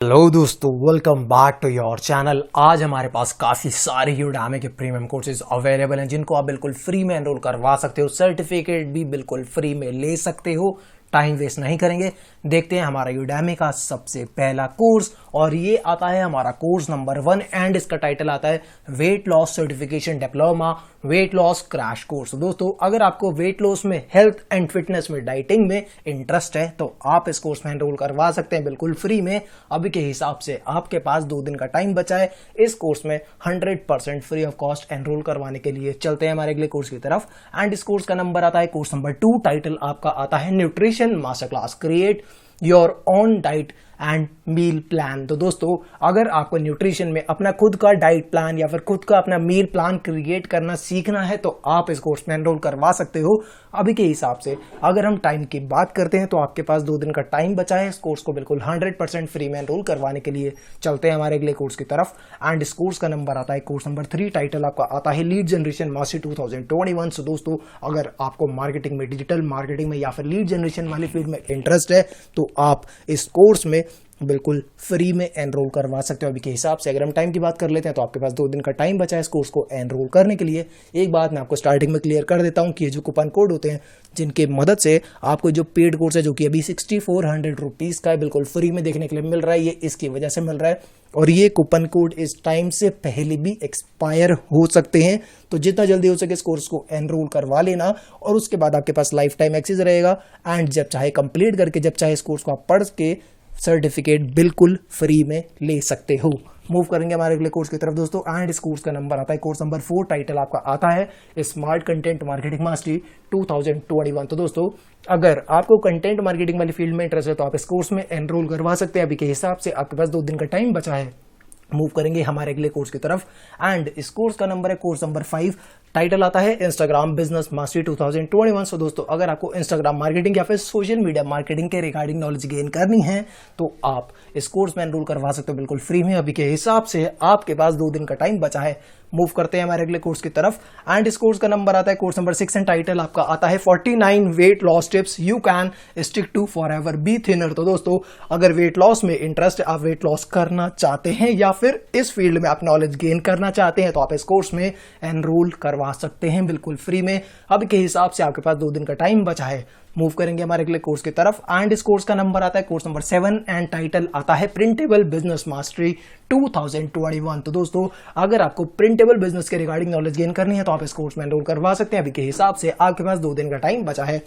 Hello दोस्तों, welcome back to your channel. आज हमारे पास काफ़ी सारे यूडेमी के प्रीमियम कोर्सेज अवेलेबल हैं जिनको आप बिल्कुल फ्री में एनरोल करवा सकते हो। सर्टिफिकेट भी बिल्कुल फ्री में ले सकते हो। टाइम वेस्ट नहीं करेंगे, देखते हैं हमारा यूडेमी का सबसे पहला कोर्स। और ये आता है हमारा कोर्स नंबर 1 एंड इसका टाइटल आता है weight loss certification diploma weight loss crash course. दोस्तों, अगर आपको वेट लॉस में, हेल्थ एंड फिटनेस में, डाइटिंग में इंटरेस्ट है तो आप इस कोर्स में एनरोल करवा सकते हैं बिल्कुल फ्री में। अभी के हिसाब से आपके पास 2 दिन का टाइम बचा है। इस कोर्स में 100% फ्री ऑफ कॉस्ट एनरोल करवाने के लिए चलते हैं हमारे अगले कोर्स की तरफ। एंड इस कोर्स का नंबर आता है कोर्स नंबर 2। टाइटल आपका आता है nutrition master class, create your own diet and meal plan. तो दोस्तों, अगर आपको न्यूट्रिशन में अपना खुद का डाइट प्लान या फिर खुद का अपना मील प्लान क्रिएट करना सीखना है तो आप इस कोर्स में एनरोल करवा सकते हो। अभी के हिसाब से अगर हम टाइम की बात करते हैं तो आपके पास 2 दिन का टाइम बचा है। इस कोर्स को बिल्कुल 100% फ्री में एनरोल करवाने के लिए चलते हैं हमारे अगले कोर्स की तरफ। एंड इस कोर्स का नंबर आता है कोर्स नंबर 3। टाइटल आपका आता है लीड जनरेशन मास्टरी 2021। सो दोस्तों, अगर आपको मार्केटिंग में, डिजिटल मार्केटिंग में या फिर लीड जनरेशन वाली फील्ड में इंटरेस्ट है तो आप इस कोर्स में बिल्कुल फ्री में एनरोल करवा सकते हो। अभी के हिसाब से अगर हम टाइम की बात कर लेते हैं तो आपके पास 2 दिन का टाइम बचा है इस कोर्स को एनरोल करने के लिए। एक बात मैं आपको स्टार्टिंग में क्लियर कर देता हूं कि ये जो कूपन कोड होते हैं जिनके मदद से आपको जो पेड कोर्स है, जो कि अभी 6400 रुपीज़ का है, बिल्कुल फ्री में देखने के लिए मिल रहा है। ये इसकी वजह से मिल रहा है और ये कूपन कोड इस टाइम से पहले भी एक्सपायर हो सकते हैं। तो जितना जल्दी हो सके इस कोर्स को एनरोल करवा लेना और उसके बाद आपके पास लाइफ टाइम एक्सेस रहेगा। एंड जब चाहे कंप्लीट करके, जब चाहे इस कोर्स को आप पढ़ के सर्टिफिकेट बिल्कुल फ्री में ले सकते हो। मूव करेंगे हमारे अगले कोर्स की तरफ दोस्तों। एंड इस कोर्स का नंबर आता है कोर्स नंबर 4। टाइटल आपका आता है स्मार्ट कंटेंट मार्केटिंग मास्टरी 2021। तो दोस्तों, अगर आपको कंटेंट मार्केटिंग वाली फील्ड में इंटरेस्ट है तो आप इस कोर्स में एनरोल करवा सकते हैं। अभी के हिसाब से आपके पास 2 दिन का टाइम बचा है। मूव करेंगे हमारे अगले कोर्स की तरफ। एंड इस कोर्स का नंबर है कोर्स नंबर 5। टाइटल आता है इंस्टाग्राम बिजनेस मास्टरी 2021। सो दोस्तों, अगर आपको इंस्टाग्राम मार्केटिंग या फिर सोशल मीडिया मार्केटिंग के रिगार्डिंग नॉलेज गेन करनी है तो आप इस कोर्स में एनरोल करवा सकते हो बिल्कुल फ्री में। अभी के हिसाब से आपके पास 2 दिन का टाइम बचा है। मूव करते हैं हमारे अगले कोर्स की तरफ। एंड इस कोर्स का नंबर आता है कोर्स नंबर 6 एंड टाइटल आपका आता है 49 weight loss tips you can stick to forever be thinner. तो दोस्तों, अगर वेट लॉस में इंटरेस्ट है, आप वेट लॉस करना चाहते हैं या फिर इस फील्ड में आप नॉलेज गेन करना चाहते हैं तो आप इस कोर्स में एनरोल करवा सकते हैं बिल्कुल फ्री में। अब के हिसाब से आपके पास 2 दिन का टाइम बचा है। मूव करेंगे हमारे अगले कोर्स की तरफ। एंड इस कोर्स का नंबर आता है कोर्स नंबर 7 एंड टाइटल आता है प्रिंटेबल बिजनेस मास्टरी 2021। तो दोस्तों, अगर आपको प्रिंटेबल बिजनेस के रिगार्डिंग नॉलेज गेन करनी है तो आप इस कोर्स में एनरोल करवा सकते हैं। अभी के हिसाब से आपके पास 2 दिन का टाइम बचा है।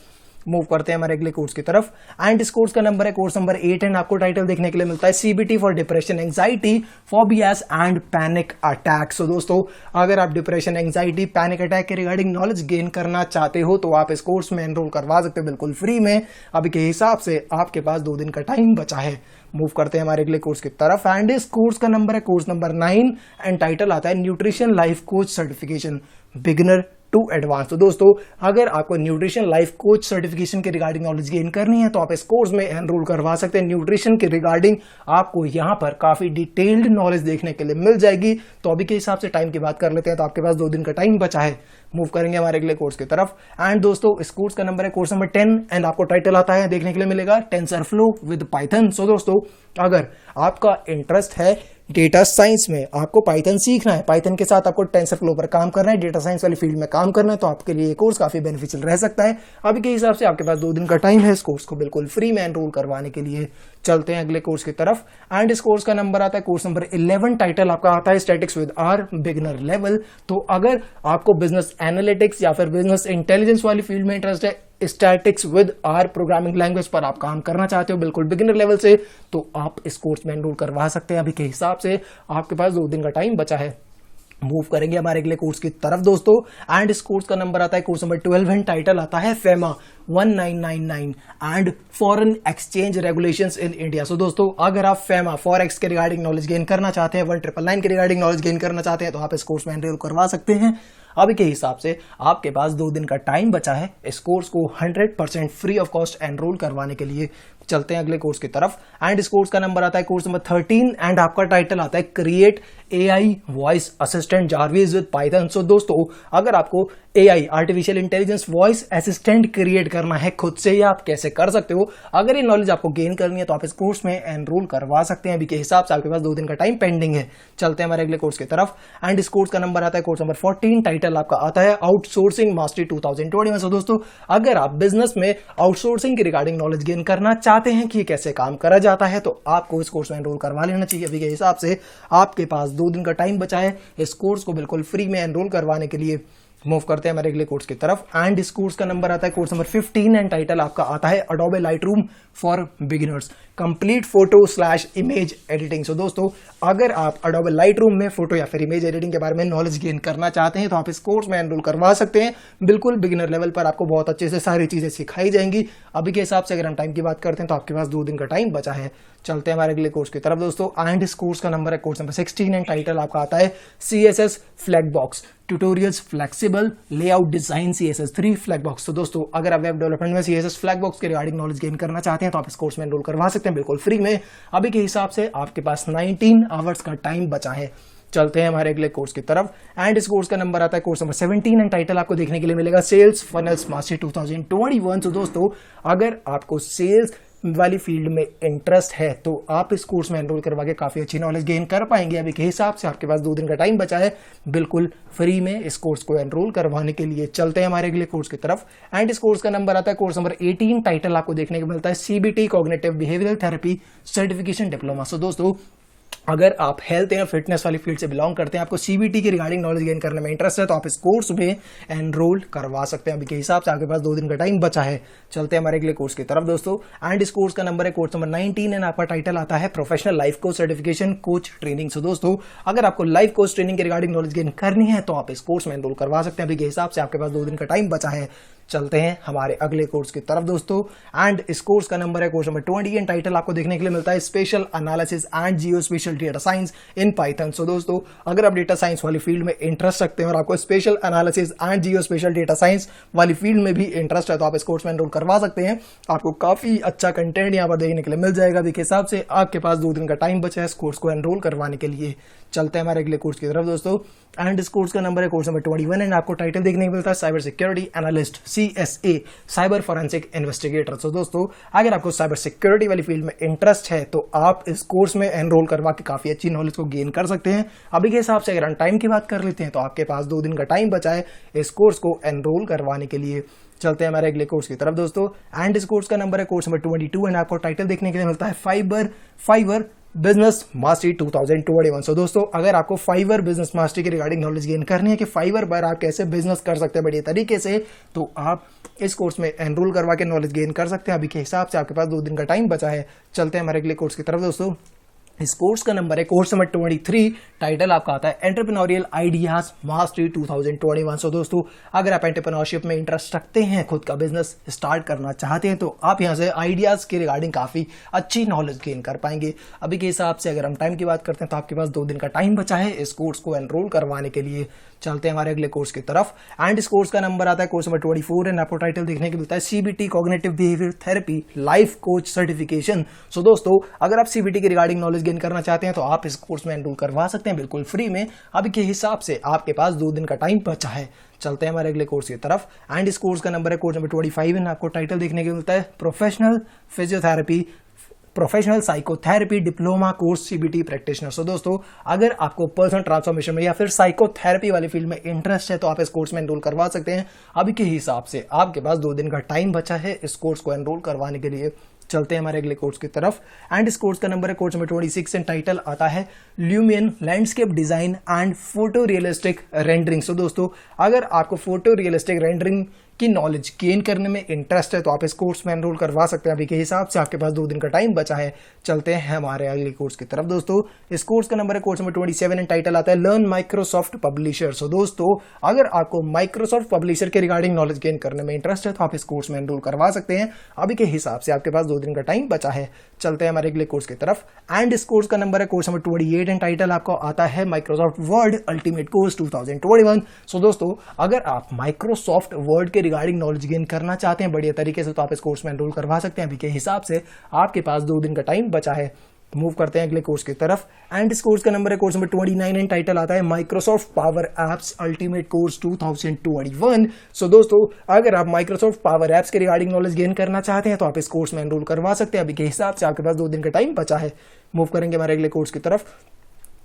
मूव करते हैं हमारे अगले कोर्स की तरफ। एंड इस कोर्स का नंबर है कोर्स नंबर 8 एंड आपको टाइटल देखने के लिए मिलता है CBT for depression, anxiety, phobias and panic attack. So दोस्तों, अगर आप डिप्रेशन, एंजाइटी, पैनिक अटैक के रिगार्डिंग नॉलेज गेन करना चाहते हो तो आप इस कोर्स में एनरोल करवा सकते हो बिल्कुल फ्री में। अभी के हिसाब से आपके पास 2 दिन का टाइम बचा है। मूव करते हैं हमारे अगले कोर्स की तरफ। एंड इस कोर्स का नंबर है कोर्स नंबर 9 एंड टाइटल आता है nutrition life coach certification beginner to advance. तो दोस्तों, अगर आपको न्यूट्रिशन लाइफ कोच सर्टिफिकेशन के रिगार्डिंग नॉलेज गेन करनी है तो आप इस कोर्स में एनरोल करवा सकते हैं। न्यूट्रिशन के रिगार्डिंग आपको यहाँ पर काफी डिटेल्ड नॉलेज देखने के लिए मिल जाएगी। तो अभी के हिसाब से टाइम की बात कर लेते हैं तो आपके पास 2 दिन का टाइम बचा है। मूव करेंगे हमारे अगले कोर्स की तरफ। एंड दोस्तों, इस कोर्स का नंबर है कोर्स नंबर 10 एंड आपको टाइटल आता है देखने के लिए मिलेगा टेंसरफ्लो विद पाइथन। सो दोस्तों, अगर आपका इंटरेस्ट है डेटा साइंस में, आपको पाइथन सीखना है, पाइथन के साथ आपको टेंसरफ्लो पर काम करना है, डेटा साइंस वाली फील्ड में काम करना है तो आपके लिए ये कोर्स काफी बेनिफिशियल रह सकता है। अभी के हिसाब से आपके पास 2 दिन का टाइम है इस कोर्स को बिल्कुल फ्री में एनरोल करवाने के लिए। चलते हैं अगले कोर्स की तरफ। एंड इस कोर्स का नंबर आता है कोर्स नंबर 11। टाइटल आपका आता है statics with R beginner level. तो अगर आपको बिजनेस एनालिटिक्स या फिर बिजनेस इंटेलिजेंस वाली फील्ड में इंटरेस्ट है, statics with R programming language पर आप काम करना चाहते हो बिल्कुल बिगिनर लेवल से, तो आप इस कोर्स में एनरोल करवा सकते हैं। अभी के हिसाब से आपके पास 2 दिन का टाइम बचा है। मूव करेंगे हमारे अगले कोर्स की तरफ दोस्तों। एंड इस कोर्स का नंबर आता है कोर्स नंबर 12 एंड टाइटल आता है FEMA 1999 and foreign exchange regulations in India. So दोस्तों, अगर आप फेमा फॉरेक्स के रिगार्डिंग नॉलेज गेन करना चाहते हैं, 1999 के रिगार्डिंग नॉलेज गेन करना चाहते हैं तो आप इस कोर्स में एनरोल करवा सकते हैं। अभी के हिसाब से आपके पास 2 दिन का टाइम बचा है इस कोर्स को 100% फ्री ऑफ कॉस्ट एनरोल करवाने के लिए। चलते हैं अगले कोर्स की तरफ एंड इस कोर्स का नंबर आता है कोर्स नंबर 13 एंड आपका टाइटल आता है create AI voice assistant Jarvis with Python. So दोस्तों, अगर आपको AI artificial intelligence voice assistant create करना है खुद से, या आप कैसे कर सकते हो, अगर ये नॉलेज आपको गेन करनी है तो आप इस कोर्स में एनरोल करवा सकते हैं। अभी के हिसाब से आपके पास 2 दिन का टाइम पेंडिंग है। चलते हैं हमारे अगले कोर्स की तरफ एंड इस कोर्स का नंबर आता है कोर्स नंबर 14, टाइटल आपका आता है आउटसोर्सिंग मास्टरी 2021। सो दोस्तों, अगर आप बिजनेस में आउटसोर्सिंग के रिगार्डिंग नॉलेज गेन करना चाहते हैं कि ये कैसे काम करा जाता है, तो आपको इस कोर्स में एनरोल करवा लेना चाहिए। अभी के हिसाब से आपके पास 2 दिन का टाइम बचा है इस कोर्स को बिल्कुल फ्री में एनरोल करवाने के लिए। मूव करते हैं हमारे अगले कोर्स की तरफ एंड इस कोर्स का नंबर आता है कोर्स नंबर 15 एंड टाइटल आपका आता है Adobe Lightroom for beginners complete photo slash image editing. So दोस्तों, अगर आप अडोबे लाइटरूम में फोटो या फिर इमेज एडिटिंग के बारे में नॉलेज गेन करना चाहते हैं तो आप इस कोर्स में एनरोल करवा सकते हैं। बिल्कुल बिगिनर लेवल पर आपको बहुत अच्छे से सारी चीजें सिखाई जाएंगी। अभी के हिसाब से अगर हम टाइम की बात करते हैं तो आपके पास 2 दिन का टाइम बचा है। चलते हैं हमारे अगले कोर्स की तरफ दोस्तों एंड इस कोर्स का नंबर है कोर्स नंबर 16 एंड टाइटल आपका आता है CSS flag box tutorials flexible layout design CSS3 flag box. तो दोस्तों, अगर आप वेब डेवलपमेंट में CSS फ्लैग बॉक्स के रिगार्डिंग नॉलेज गेन करना चाहते हैं तो आप इस कोर्स में एनरोल करवा सकते हैं बिल्कुल फ्री में। अभी के हिसाब से आपके पास 19 आवर्स का टाइम बचा है। चलते हैं हमारे अगले कोर्स की तरफ एंड इस कोर्स का नंबर आता है कोर्स नंबर 17 एंड टाइटल आपको देखने के लिए मिलेगा सेल्स फनल्स मास्टरी 2021। तो दोस्तों, अगर आपको सेल्स वाली फील्ड में इंटरेस्ट है तो आप इस कोर्स में एनरोल करवा के काफी अच्छी नॉलेज गेन कर पाएंगे। अभी के हिसाब से आपके पास 2 दिन का टाइम बचा है बिल्कुल फ्री में इस कोर्स को एनरोल करवाने के लिए। चलते हैं हमारे अगले कोर्स की तरफ एंड इस कोर्स का नंबर आता है कोर्स नंबर 18, टाइटल आपको देखने को मिलता है CBT cognitive behavioural therapy certification diploma. So दोस्तों, अगर आप हेल्थ या फिटनेस वाली फील्ड से बिलोंग करते हैं, आपको CBT की रिगार्डिंग नॉलेज गेन करने में इंटरेस्ट है, तो आप इस कोर्स में एनरोल करवा सकते हैं। अभी के हिसाब से आपके पास 2 दिन का टाइम बचा है। चलते हैं हमारे अगले कोर्स की तरफ दोस्तों एंड इस कोर्स का नंबर है कोर्स नंबर 19 एंड आपका टाइटल आता है professional life coach certification coach training. So दोस्तों, अगर आपको लाइफ कोच ट्रेनिंग की रिगार्डिंग नॉलेज गेन करनी है तो आप इस कोर्स में एनरोल करवा सकते हैं। अभी के हिसाब से आपके पास 2 दिन का टाइम बचा है। चलते हैं हमारे अगले कोर्स की तरफ दोस्तों एंड इस कोर्स का नंबर है कोर्स नंबर 20 एंड टाइटल आपको देखने के लिए मिलता है spatial analysis and geo spatial data science in Python. So दोस्तों, अगर आप डेटा साइंस वाली फील्ड में इंटरेस्ट रखते हैं और आपको spatial analysis and geo spatial data science वाली फील्ड में भी इंटरेस्ट है तो आप इस कोर्स में एनरोल करवा सकते हैं। आपको काफी अच्छा कंटेंट यहाँ पर देखने के लिए मिल जाएगा। अभी के हिसाब से आपके पास 2 दिन का टाइम बचा है इस कोर्स को एनरोल करवाने के लिए। चलते हैं हमारे अगले कोर्स की तरफ दोस्तों एंड इस कोर्स का नंबर है कोर्स नंबर 21 एंड आपको टाइटल देखने को मिलता है cyber security analyst CSA cyber forensic investigator. तो दोस्तों, अगर आपको साइबर सिक्योरिटी वाली फील्ड में इंटरेस्ट है तो आप इस कोर्स में एनरोल करवा के काफी अच्छी नॉलेज को गेन कर सकते हैं। अभी के हिसाब से अगर हम टाइम की बात कर लेते हैं तो आपके पास 2 दिन का टाइम बचा है इस कोर्स को एनरोल करवाने के लिए। चलते हैं हमारे अगले कोर्स की तरफ दोस्तों एंड इस कोर्स का नंबर है कोर्स नंबर 22 एंड आपको टाइटल देखने के लिए मिलता है फाइवर बिजनेस मास्टरी 2021। सो दोस्तों, अगर आपको फाइवर बिजनेस मास्टरी की रिगार्डिंग नॉलेज गेन करनी है कि फाइवर पर आप कैसे बिजनेस कर सकते हैं बढ़िया तरीके से, तो आप इस कोर्स में एनरोल करवा के नॉलेज गेन कर सकते हैं। अभी के हिसाब से आपके पास 2 दिन का टाइम बचा है। चलते हैं हमारे अगले कोर्स की तरफ दोस्तों इस कोर्स का नंबर है कोर्स नंबर 23, टाइटल आपका आता है एंटरप्रेन्योरियल आइडियाज मास्टरी 2021। सो दोस्तों, अगर आप एंटरप्रेन्योरशिप में इंटरेस्ट रखते हैं, खुद का बिजनेस स्टार्ट करना चाहते हैं, तो आप यहां से आइडियाज के रिगार्डिंग काफी अच्छी नॉलेज गेन कर पाएंगे। अभी के हिसाब से अगर हम टाइम की बात करते हैं तो आपके पास 2 दिन का टाइम बचा है इस कोर्स को एनरोल करवाने के लिए। चलते हैं हमारे अगले कोर्स की तरफ एंड इस कोर्स का नंबर आता है कोर्स नंबर 24 एंड आपको टाइटल देखने को मिलता है CBT cognitive behaviour therapy life coach certification. So दोस्तों, अगर आप CBT की रिगार्डिंग नॉलेज गेन करना चाहते हैं तो आप इस कोर्स में एनरोल करवा सकते हैं बिल्कुल फ्री में। अभी के हिसाब से आपके पास 2 दिन का टाइम बचा है। चलते हैं हमारे अगले कोर्स की तरफ एंड इस कोर्स का नंबर है कोर्स नंबर 25 एंड आपको टाइटल देखने को मिलता है professional psychotherapy diploma course CBT practitioner. So दोस्तों, अगर आपको पर्सनल ट्रांसफॉर्मेशन में या फिर साइकोथेरेपी वाली फील्ड में इंटरेस्ट है तो आप इस कोर्स में एनरोल करवा सकते हैं। अभी के हिसाब से आपके पास 2 दिन का टाइम बचा है इस कोर्स को एनरोल करवाने के लिए। चलते हैं हमारे अगले कोर्स की तरफ एंड इस कोर्स का नंबर है कोर्स नंबर 26 एंड टाइटल आता है Lumion landscape design and photo realistic rendering. So दोस्तों, अगर आपको फोटो रियलिस्टिक रेंडरिंग कि नॉलेज गेन करने में इंटरेस्ट है तो आप इस कोर्स में एनरोल करवा सकते हैं। अभी के हिसाब से आपके पास 2 दिन का टाइम बचा है। चलते हैं हमारे अगले कोर्स की तरफ दोस्तों। इस कोर्स का नंबर है कोर्स नंबर 27 एंड टाइटल आता है लर्न माइक्रोसॉफ्ट पब्लिशर। सो दोस्तों अगर आपको माइक्रोसॉफ्ट पब्लिशर के रिगार्डिंग नॉलेज गेन करने में इंटरेस्ट है तो आप इस कोर्स में एनरोल करवा सकते हैं। अभी के हिसाब से आपके पास 2 दिन का टाइम बचा है। चलते हैं हमारे अगले कोर्स की तरफ एंड इस कोर्स का नंबर है कोर्स नंबर 28 एंड टाइटल आपको आता है माइक्रोसॉफ्ट वर्ड अल्टीमेट कोर्स 2021। सो दोस्तों अगर आप माइक्रोसॉफ्ट वर्ड के रिगार्डिंग नॉलेज गेन करना चाहते हैं बढ़िया तरीके से तो आप इस कोर्स में एनरोल करवा सकते हैं। अभी के हिसाब से आपके पास 2 दिन का टाइम बचा है। मूव करते हैं अगले कोर्स की तरफ एंड इस कोर्स का नंबर है कोर्स नंबर 29 एंड टाइटल आता है Microsoft power apps ultimate course 2021। सो दोस्तों अगर आप माइक्रोसॉफ्ट पावर एप्स के रिगार्डिंग नॉलेज गेन करना चाहते हैं तो आप इस कोर्स में एनरोल करवा सकते हैं। अभी के हिसाब से आपके पास 2 दिन का टाइम बचा है। मूव करेंगे हमारे अगले कोर्स की तरफ।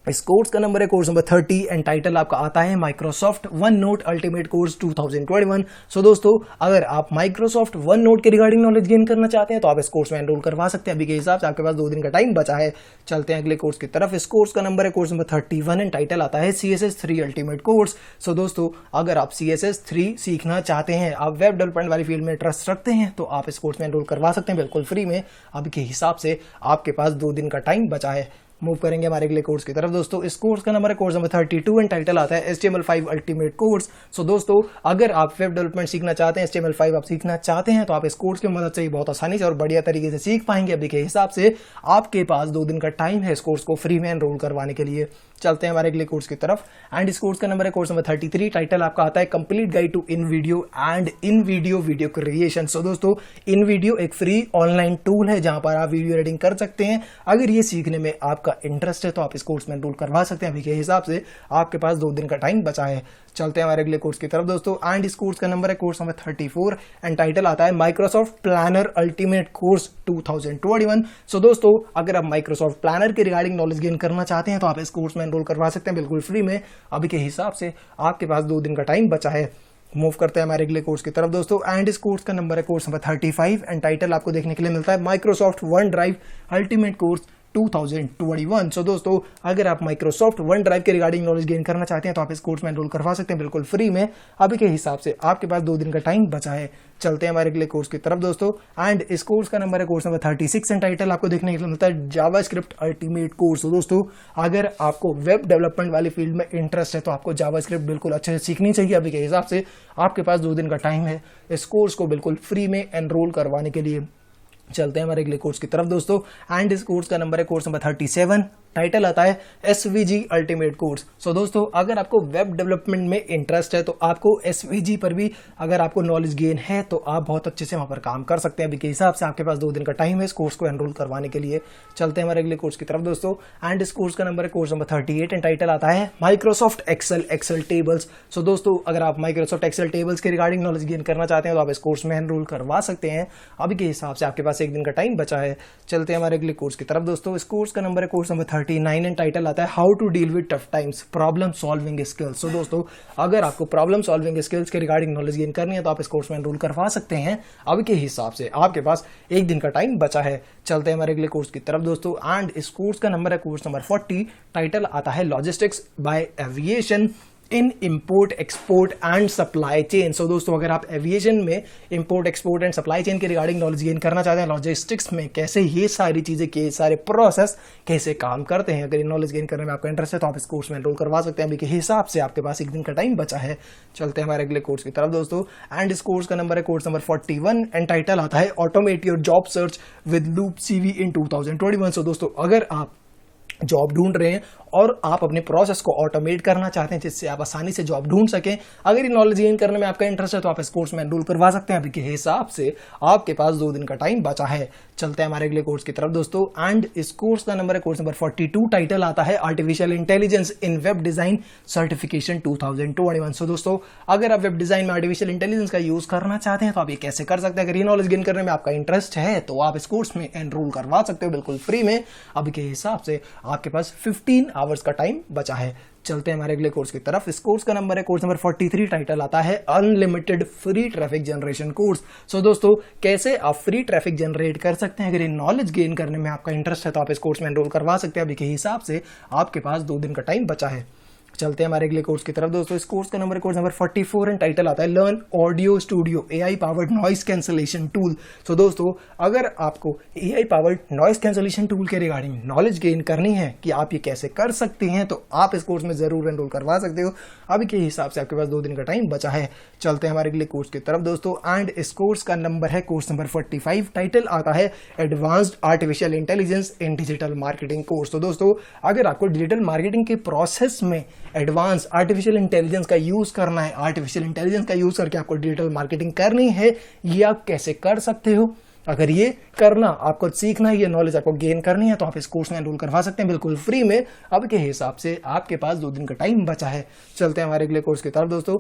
इस कोर्स का नंबर है कोर्स नंबर 30 एंड टाइटल आपका आता है Microsoft one note ultimate course 2021। सो दोस्तों अगर आप माइक्रोसॉफ्ट वन नोट के रिगार्डिंग नॉलेज गेन करना चाहते हैं तो आप इस कोर्स में एनरोल करवा सकते हैं। अभी के हिसाब से आपके पास 2 दिन का टाइम बचा है। चलते हैं अगले कोर्स की तरफ। इस कोर्स का नंबर है कोर्स नंबर 31 एंड टाइटल आता है CSS3 अल्टीमेट कोर्स। सो दोस्तों अगर आप CSS3 सीखना चाहते हैं, आप वेब डेवलपमेंट वाली फील्ड में इंटरेस्ट रखते हैं तो आप इस कोर्स में एनरोल करवा सकते हैं बिल्कुल फ्री में। अभी के हिसाब से आपके पास 2 दिन का टाइम बचा है। मूव करेंगे हमारे अगले कोर्स की तरफ दोस्तों। इस कोर्स का नंबर है कोर्स नंबर 32 एंड टाइटल आता है HTML5 अल्टीमेट कोर्स। सो दोस्तों अगर आप वेब डेवलपमेंट सीखना चाहते हैं, HTML5 आप सीखना चाहते हैं तो आप इस कोर्स की मदद से ही बहुत आसानी से और बढ़िया तरीके से सीख पाएंगे। अभी के हिसाब से आपके पास 2 दिन का टाइम है इस कोर्स को फ्री में एनरोल करवाने के लिए। चलते हैं हमारे अगले कोर्स की तरफ एंड इस कोर्स का नंबर है कोर्स नंबर 33। टाइटल आपका आता है complete guide to in video and in video video creation. So दोस्तों इन वीडियो एक फ्री ऑनलाइन टूल है जहां पर आप वीडियो एडिटिंग कर सकते हैं। अगर ये सीखने में आपका इंटरेस्ट है तो आप इस कोर्स में एनरोल करवा सकते हैं। अभी के हिसाब से आपके पास 2 दिन का टाइम बचा है। चलते हैं हमारे अगले कोर्स की तरफ दोस्तों एंड इस कोर्स का नंबर है कोर्स नंबर 34 एंड टाइटल आता है माइक्रोसॉफ्ट प्लानर अल्टीमेट कोर्स 2021। सो दोस्तों अगर आप माइक्रोसॉफ्ट प्लानर के रिगार्डिंग नॉलेज गेन करना चाहते हैं तो आप इस कोर्स में एनरोल करवा सकते हैं बिल्कुल फ्री में। अभी के हिसाब से आपके पास 2 दिन का टाइम बचा है। मूव करते हैं हमारे अगले कोर्स की तरफ दोस्तों एंड इस कोर्स का नंबर है कोर्स नंबर 35 एंड टाइटल आपको देखने के लिए मिलता है Microsoft one drive ultimate course 2021। सो दोस्तों अगर आप माइक्रोसॉफ्ट वन ड्राइव के रिगार्डिंग नॉलेज गेन करना चाहते हैं तो आप इस कोर्स में एनरोल करवा सकते हैं बिल्कुल फ्री में। अभी के हिसाब से आपके पास 2 दिन का टाइम बचा है। चलते हैं हमारे अगले कोर्स की तरफ दोस्तों एंड इस कोर्स का नंबर है कोर्स नंबर 36 एंड टाइटल आपको देखने के लिए मिलता है जावास्क्रिप्ट अल्टीमेट कोर्स। दोस्तों अगर आपको वेब डेवलपमेंट वाली फील्ड में इंटरेस्ट है तो आपको जावास्क्रिप्ट बिल्कुल अच्छे से सीखनी चाहिए। अभी के हिसाब से आपके पास 2 दिन का टाइम है इस कोर्स को बिल्कुल फ्री में एनरोल करवाने के लिए। चलते हैं हमारे अगले कोर्स की तरफ दोस्तों एंड इस कोर्स का नंबर है कोर्स नंबर 37। टाइटल आता है SVG अल्टीमेट कोर्स। सो दोस्तों अगर आपको वेब डेवलपमेंट में इंटरेस्ट है तो आपको SVG पर भी अगर आपको नॉलेज गेन है तो आप बहुत अच्छे से वहां पर काम कर सकते हैं। अभी के हिसाब से आपके पास 2 दिन का टाइम है इस कोर्स को एनरोल करवाने के लिए। चलते हैं हमारे अगले कोर्स की तरफ दोस्तों एंड इस कोर्स का नंबर है कोर्स नंबर 38 एंड टाइटल आता है माइक्रोसॉफ्ट एक्सेल टेबल्स। सो दोस्तों अगर आप माइक्रोसॉफ्ट एक्सेल टेबल्स के रिगार्डिंग नॉलेज गेन करना चाहते हैं तो आप इस कोर्स में एनरोल करवा सकते हैं। अभी के हिसाब से आपके पास 1 दिन का टाइम बचा है। चलते हैं हमारे अगले कोर्स की तरफ दोस्तों। इस कोर्स का नंबर है कोर्स नंबर 39 एंड टाइटल आता है how to deal with tough times problem solving skills. So दोस्तों अगर आपको प्रॉब्लम सॉल्विंग स्किल्स के रिगार्डिंग नॉलेज गेन करनी है तो आप इस कोर्स में एनरोल करवा सकते हैं। अभी के हिसाब से आपके पास 1 दिन का टाइम बचा है। चलते हैं हमारे अगले कोर्स की तरफ दोस्तों एंड इस कोर्स का नंबर है कोर्स नंबर 40। टाइटल आता है logistics by aviation in import export and supply chain. So दोस्तों अगर आप एविएशन में import export and supply chain के रिगार्डिंग नॉलेज गेन करना चाहते हैं, लॉजिस्टिक्स में कैसे ये सारी चीजें के सारे प्रोसेस कैसे काम करते हैं, अगर ये नॉलेज गेन करने में आपका इंटरेस्ट है तो आप इस कोर्स में एनरोल करवा सकते हैं। अभी के हिसाब से आपके पास 1 दिन का टाइम बचा है। चलते हैं हमारे अगले कोर्स की तरफ दोस्तों एंड इस कोर्स का नंबर है कोर्स नंबर 41 एंड टाइटल आता है automate your job search with loop CV इन 2021। सो दोस्तों अगर आप जॉब ढूंढ रहे हैं और आप अपने प्रोसेस को ऑटोमेट करना चाहते हैं जिससे आप आसानी से जॉब ढूंढ सकें, अगर ये नॉलेज गेन करने में आपका इंटरेस्ट है तो आप इस कोर्स में एनरोल करवा सकते हैं। अभी के हिसाब से आपके पास 2 दिन का टाइम बचा है। चलते हैं हमारे अगले कोर्स की तरफ दोस्तों एंड इस कोर्स का नंबर है कोर्स नंबर 42। टाइटल आता है आर्टिफिशियल इंटेलिजेंस इन वेब डिजाइन सर्टिफिकेशन 2021। सो दोस्तों अगर आप वेब डिजाइन में आर्टिफिशियल इंटेलिजेंस का यूज करना चाहते हैं तो आप ये कैसे कर सकते हैं, अगर ये नॉलेज गेन करने में आपका इंटरेस्ट है तो आप इस कोर्स में एनरोल करवा सकते हो बिल्कुल फ्री में। अभी के हिसाब से आपके पास 15 आवर्स का टाइम बचा है। चलते हैं हमारे अगले कोर्स की तरफ। इस कोर्स का नंबर है कोर्स नंबर 43। टाइटल आता है unlimited free traffic generation course. So दोस्तों कैसे आप फ्री ट्रैफिक जनरेट कर सकते हैं, अगर ये नॉलेज गेन करने में आपका इंटरेस्ट है तो आप इस कोर्स में एनरोल करवा सकते हैं। अभी के हिसाब से आपके पास 2 दिन का टाइम बचा है। चलते हैं हमारे अगले कोर्स की तरफ दोस्तों। इस कोर्स का number, course number 44 and title आता है learn audio studio AI powered noise cancellation tool. तो दोस्तों अगर आपको AI powered noise cancellation tool के रिगार्डिंग नॉलेज गेन करनी है कि आप ये कैसे कर सकते हैं, तो आप इस कोर्स में जरूर एनरोल करवा सकते हो। अभी के हिसाब से आपके पास 2 दिन का टाइम बचा है। चलते हैं हमारे अगले कोर्स की तरफ दोस्तों। एंड इस कोर्स का नंबर है कोर्स नंबर 45, टाइटल आता है एडवांस्ड आर्टिफिशियल इंटेलिजेंस इन डिजिटल मार्केटिंग कोर्स। तो दोस्तों अगर आपको डिजिटल मार्केटिंग के प्रोसेस में एडवांस आर्टिफिशियल इंटेलिजेंस का यूज करना है, आर्टिफिशियल इंटेलिजेंस का यूज करके आपको डिजिटल मार्केटिंग करनी है, ये आप कैसे कर सकते हो, अगर ये करना आपको सीखना है, ये नॉलेज आपको गेन करनी है, तो आप इस कोर्स में एनरोल करवा सकते हैं बिल्कुल फ्री में। अब के हिसाब से आपके पास 2 दिन का टाइम बचा है। चलते हैं हमारे अगले कोर्स की तरफ दोस्तों।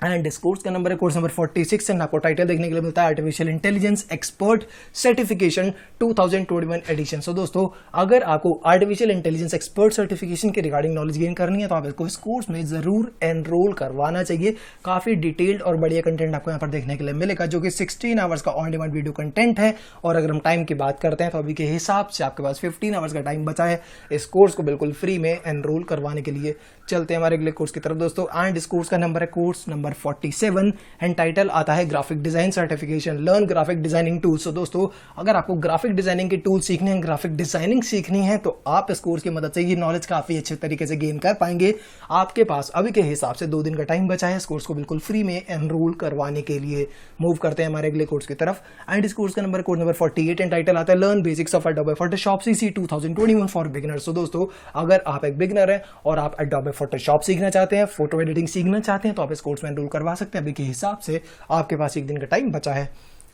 एंड इस कोर्स का नंबर है कोर्स नंबर 46 एंड आपको टाइटल देखने के लिए मिलता है artificial intelligence expert certification 2021 edition. So दोस्तों अगर आपको आर्टिफिशियल इंटेलिजेंस एक्सपर्ट सर्टिफिकेशन के रिगार्डिंग नॉलेज गेन करनी है, तो आप इसको इस कोर्स में जरूर एनरोल करवाना चाहिए। काफी डिटेल्ड और बढ़िया कंटेंट आपको यहाँ पर देखने के लिए मिलेगा, जो कि 16 आवर्स का ऑन डिमांड वीडियो कंटेंट है। और अगर हम टाइम की बात करते हैं तो अभी के हिसाब से आपके पास 15 आवर्स का टाइम बचा है इस कोर्स को बिल्कुल फ्री में एनरोल करवाने के लिए। चलते हैं हमारे अगले कोर्स की तरफ दोस्तों। एंड इस कोर्स का नंबर है कोर्स नंबर 47 एंड टाइटल आता है graphic design certification learn graphic designing tools. तो दोस्तों अगर आपको ग्राफिक डिजाइनिंग के टूल सीखने हैं, ग्राफिक डिजाइनिंग सीखनी है, तो आप इस कोर्स की मदद से ये नॉलेज काफी अच्छे तरीके से गेन कर पाएंगे। आपके पास अभी के हिसाब से 2 दिन का टाइम बचा है इस कोर्स को बिल्कुल फ्री में एनरोल करवाने के लिए। मूव करते हैं हमारे अगले कोर्स की तरफ। एंड इस कोर्स का number course number 48 and title आता है learn basics of Adobe Photoshop CC 2021 for beginners. तो दोस्तों अगर आप एक बिगिनर हैं और आप एडोबे फोटोशॉप सीखना चाहते हैं, फोटो एडिटिंग सीखना चाहते हैं, तो आप इस कोर्स में एनरोल करवा सकते हैं। अभी के हिसाब से आपके पास 1 दिन का टाइम बचा है।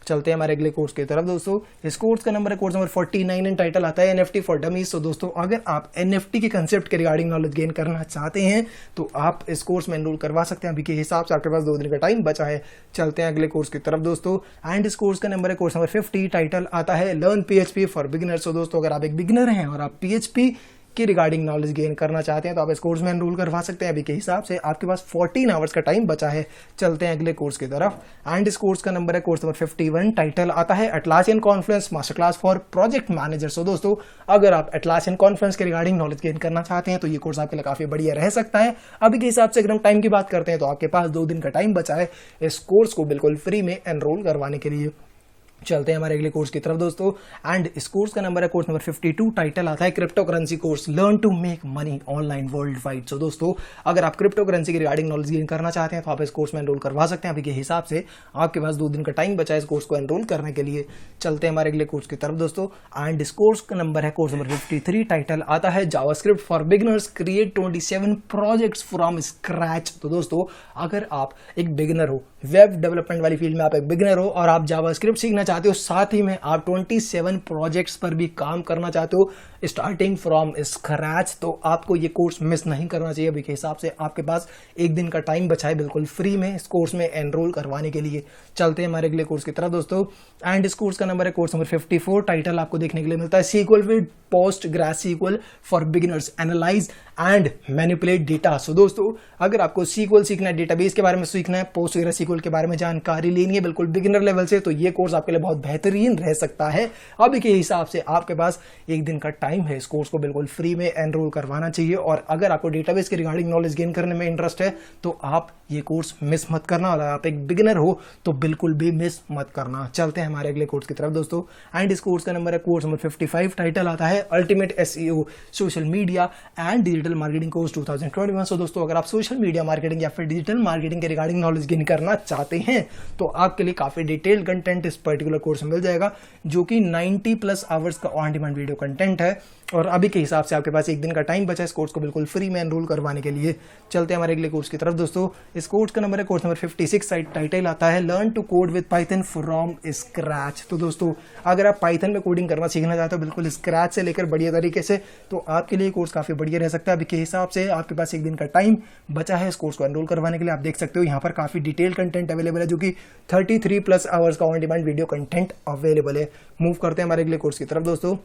चलते हैं हमारे अगले कोर्स की तरफ दोस्तों। इस कोर्स का नंबर है कोर्स नंबर 49 एंड टाइटल आता है NFT फॉर डमीज। तो दोस्तों अगर आप NFT के कंसेप्ट के रिगार्डिंग नॉलेज गेन करना चाहते हैं, तो आप इस कोर्स में एनरोल करवा सकते हैं। अभी के हिसाब से आपके पास 2 दिन का टाइम बचा है। चलते हैं अगले कोर्स की तरफ दोस्तों। एंड इस कोर्स का नंबर है कोर्स नंबर 50, टाइटल आता है लर्न PHP फॉर बिगिनर्स। तो दोस्तों अगर आप एक बिगिनर हैं और आप PHP की रिगार्डिंग नॉलेज गेन करना चाहते हैं, तो आप इस कोर्स में एनरोल करवा सकते हैं। अभी के हिसाब से आपके पास 14 आवर्स का टाइम बचा है। चलते हैं अगले कोर्स की तरफ। एंड इस कोर्स का नंबर है कोर्स नंबर 51, टाइटल आता है Atlassian conference master class for project manager. So दोस्तों अगर आप एटलासियन कॉन्फ्रेंस के रिगार्डिंग नॉलेज गेन करना चाहते हैं, तो ये कोर्स आपके लिए काफी बढ़िया रह सकता है। अभी के हिसाब से अगर हम टाइम की बात करते हैं, तो आपके पास 2 दिन का टाइम बचा है इस कोर्स को बिल्कुल फ्री में एनरोल करवाने के लिए। चलते हैं हमारे अगले कोर्स की तरफ दोस्तों। एंड इस कोर्स का नंबर है कोर्स नंबर 52, टाइटल आता है crypto currency course learn to make money online world wide. So दोस्तों अगर आप क्रिप्टो करेंसी की रिगार्डिंग नॉलेज गेन करना चाहते हैं, तो आप इस कोर्स में एनरोल करवा सकते हैं। अभी के हिसाब से आपके पास 2 दिन का टाइम बचा है इस कोर्स को एनरोल करने के लिए। चलते हैं हमारे अगले कोर्स की तरफ दोस्तों। एंड इस कोर्स का नंबर है कोर्स नंबर 53, टाइटल आता है JavaScript for beginners create 27 projects from scratch. तो दोस्तों अगर आप एक बिगिनर हो, वेब डेवलपमेंट वाली फील्ड में आप एक बिगिनर हो और आप जावास्क्रिप्ट सीखना चाहते हो, साथ ही में आप 27 प्रोजेक्ट्स पर भी काम करना चाहते हो स्टार्टिंग फ्रॉम स्क्रैच, तो आपको ये कोर्स मिस नहीं करना चाहिए। अभी के हिसाब से आपके पास 1 दिन का टाइम बचा है बिल्कुल फ्री में इस कोर्स में एनरोल करवाने के लिए। चलते हैं हमारे अगले कोर्स की तरफ दोस्तों। एंड इस कोर्स का नंबर है कोर्स नंबर 54, टाइटल आपको देखने के लिए मिलता है SQL with Postgres SQL for beginners analyse and manipulate data. So दोस्तों अगर आपको SQL सीखना है, डेटाबेस के बारे में सीखना है, पोस्ट ग्रेस SQL के बारे में जानकारी लेनी है बिल्कुल बिगिनर लेवल से, तो ये कोर्स आपके लिए बहुत बेहतरीन रह सकता है। अभी के हिसाब से आपके पास 1 दिन का टाइम है इस कोर्स को बिल्कुल फ्री में एनरोल करवाना चाहिए। और अगर आपको डेटाबेस के रिगार्डिंग नॉलेज गेन करने में इंटरेस्ट है, तो आप ये कोर्स मिस मत करना। और आप एक बिगिनर हो तो बिल्कुल भी मिस मत करना। चलते हैं हमारे अगले कोर्स की तरफ दोस्तों। एंड इस कोर्स का नंबर है कोर्स नंबर 55, टाइटल आता है ultimate SEO social media and digital marketing course 2021। सो दोस्तों अगर आप सोशल मीडिया मार्केटिंग या फिर डिजिटल मार्केटिंग के रिगार्डिंग नॉलेज गेन करना चाहते हैं, तो आपके लिए काफी डिटेल्ड कंटेंट इस पर्टिकुलर कोर्स में मिल जाएगा, जो कि 90+ आवर्स का ऑन डिमांड वीडियो कंटेंट है। और अभी के हिसाब से आपके पास 1 दिन का टाइम बचा है इस कोर्स को बिल्कुल फ्री में एनरोल करवाने के लिए। चलते हैं हमारे अगले कोर्स की तरफ दोस्तों। इस कोर्स का नंबर है कोर्स नंबर 56, टाइटल आता है learn to code with Python from scratch. तो दोस्तों अगर आप पाइथन में कोडिंग करना सीखना चाहते हो बिल्कुल स्क्रैच से लेकर बढ़िया तरीके से, तो आपके लिए कोर्स काफी बढ़िया रह सकता है। अभी के हिसाब से आपके पास 1 दिन का टाइम बचा है इस कोर्स को एनरोल करवाने के लिए। आप देख सकते हो यहाँ पर काफी डिटेल कंटेंट अवेलेबल है, जो कि 33+ आवर्स का on demand video content available है। मूव करते हैं हमारे अगले कोर्स की तरफ दोस्तों।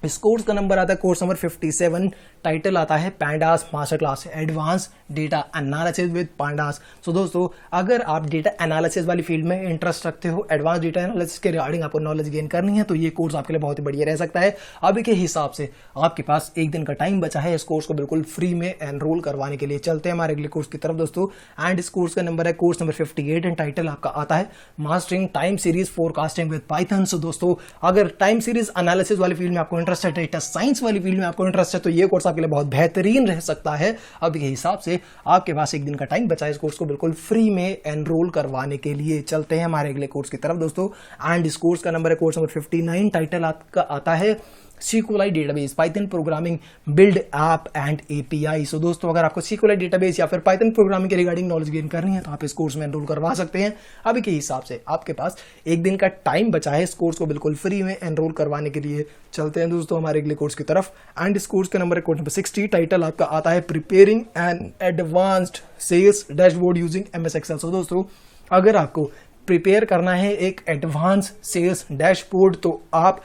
इस कोर्स का नंबर आता है कोर्स नंबर 57, टाइटल आता है pandas master class advance data analysis with pandas. So दोस्तों, अगर आप डेटा एनालिसिस वाली फील्ड में इंटरेस्ट रखते हो, एडवांस डेटा एनालिसिस के रिगार्डिंग आपको नॉलेज गेन करनी है, तो ये कोर्स आपके लिए बहुत ही बढ़िया रह सकता है। अभी के हिसाब से आपके पास एक दिन का टाइम बचा है इस कोर्स को बिल्कुल फ्री में एनरोल करवाने के लिए। चलते हैं हमारे अगले कोर्स की तरफ दोस्तों। एंड इस कोर्स का नंबर है कोर्स नंबर 58 एंड टाइटल आपका आता है mastering time series forecasting with Python. So दोस्तों, अगर टाइम सीरीज एनालिसिस वाली फील्ड में आपको इंटरेस्ट है, डेटा साइंस वाली फील्ड में आपको इंटरेस्ट है, तो ये कोर्स आपके लिए बहुत बेहतरीन रह सकता है। अब के हिसाब से आपके पास एक दिन का टाइम बचा है इस कोर्स को बिल्कुल फ्री में एनरोल करवाने के लिए। चलते हैं हमारे अगले कोर्स की तरफ दोस्तों। एंड इस कोर्स का नंबर है कोर्स नंबर 59, टाइटल आपका आता है SQLite database Python programming build app and API। सो दोस्तों, अगर आपको SQLite डेटाबेस या फिर पाइथन प्रोग्रामिंग के रिगार्डिंग नॉलेज गेन करनी है, तो आप इस कोर्स में एनरोल करवा सकते हैं। अभी के हिसाब से आपके पास एक दिन का टाइम बचा है इस कोर्स को बिल्कुल फ्री में एनरोल करवाने के लिए। चलते हैं दोस्तों हमारे अगले कोर्स की तरफ। एंड इस कोर्स का नंबर है कोर्स नंबर 60, टाइटल आपका आता है preparing an advanced sales dashboard using MS Excel। So दोस्तों, अगर आपको प्रिपेयर करना है एक एडवांस सेल्स डैशबोर्ड, तो आप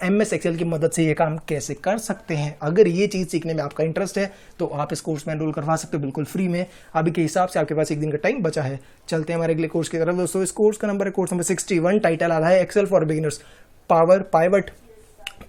MS Excel की मदद से ये काम कैसे कर सकते हैं, अगर ये चीज़ सीखने में आपका इंटरेस्ट है, तो आप इस कोर्स में एनरोल करवा सकते हो बिल्कुल फ्री में। अभी के हिसाब से आपके पास एक दिन का टाइम बचा है। चलते हैं हमारे अगले कोर्स की तरफ दोस्तों। इस कोर्स का नंबर है कोर्स नंबर 61, टाइटल आता है Excel for beginners power pivot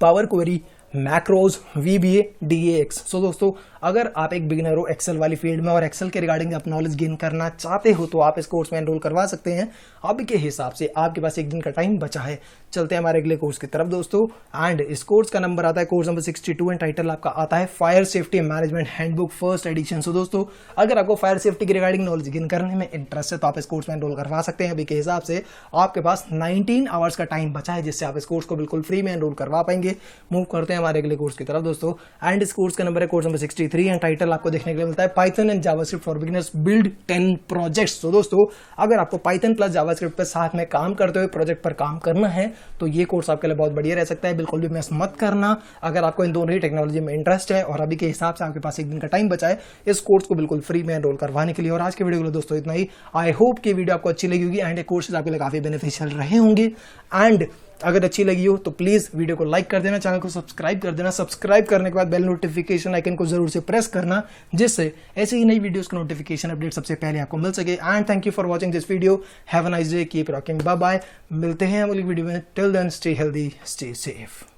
power query macros VBA DAX। So दोस्तों, अगर आप एक बिगिनर हो एक्सेल वाली फील्ड में और एक्सेल के रिगार्डिंग आप नॉलेज गेन करना चाहते हो, तो आप इस कोर्स में एनरोल करवा सकते हैं। अभी के हिसाब से आपके पास एक दिन का टाइम बचा है। चलते हैं हमारे अगले कोर्स की तरफ दोस्तों। एंड इस कोर्स का नंबर आता है कोर्स नंबर 62 एंड टाइटल आपका आता है fire safety management handbook first edition. So दोस्तों, अगर आपको फायर सेफ्टी के रिगार्डिंग नॉलेज गेन करने में इंटरेस्ट है, तो आप इस कोर्स में एनरोल करवा सकते हैं। अभी के हिसाब से आपके पास 19 आवर्स का टाइम बचा है, जिससे आप इस कोर्स को बिल्कुल फ्री में एनरोल करवा पाएंगे। मूव करते हैं हमारे अगले कोर्स की तरफ दोस्तों। एंड इस कोर्स का नंबर है कोर्स नंबर 63 एंड टाइटल आपको देखने के लिए मिलता है Python and JavaScript for beginners build 10 projects. तो दोस्तों, अगर आपको पाइथन प्लस जावास्क्रिप्ट पर साथ में काम करते हुए प्रोजेक्ट पर काम करना है, तो ये कोर्स आपके लिए बहुत बढ़िया रह सकता है। बिल्कुल भी मिस मत करना अगर आपको इन दोनों ही टेक्नोलॉजी में इंटरेस्ट है। और अभी के हिसाब से आपके पास एक दिन का टाइम बचा है इस कोर्स को बिल्कुल फ्री में एनरोल करवाने के लिए। और आज के वीडियो के लिए दोस्तों इतना ही। आई होप कि वीडियो आपको अच्छी लगी होगी एंड ये कोर्सेज आपके लिए काफी बेनिफिशियल रहे होंगे। एंड अगर अच्छी लगी हो तो प्लीज वीडियो को लाइक कर देना, चैनल को सब्सक्राइब कर देना। सब्सक्राइब करने के बाद बेल नोटिफिकेशन आइकन को जरूर से प्रेस करना, जिससे ऐसे ही नई वीडियोस का नोटिफिकेशन अपडेट सबसे पहले आपको मिल सके। And thank you for watching this video. Have a nice day, keep rocking, bye bye. मिलते हैं अगली वीडियो में। Till then stay healthy, stay safe.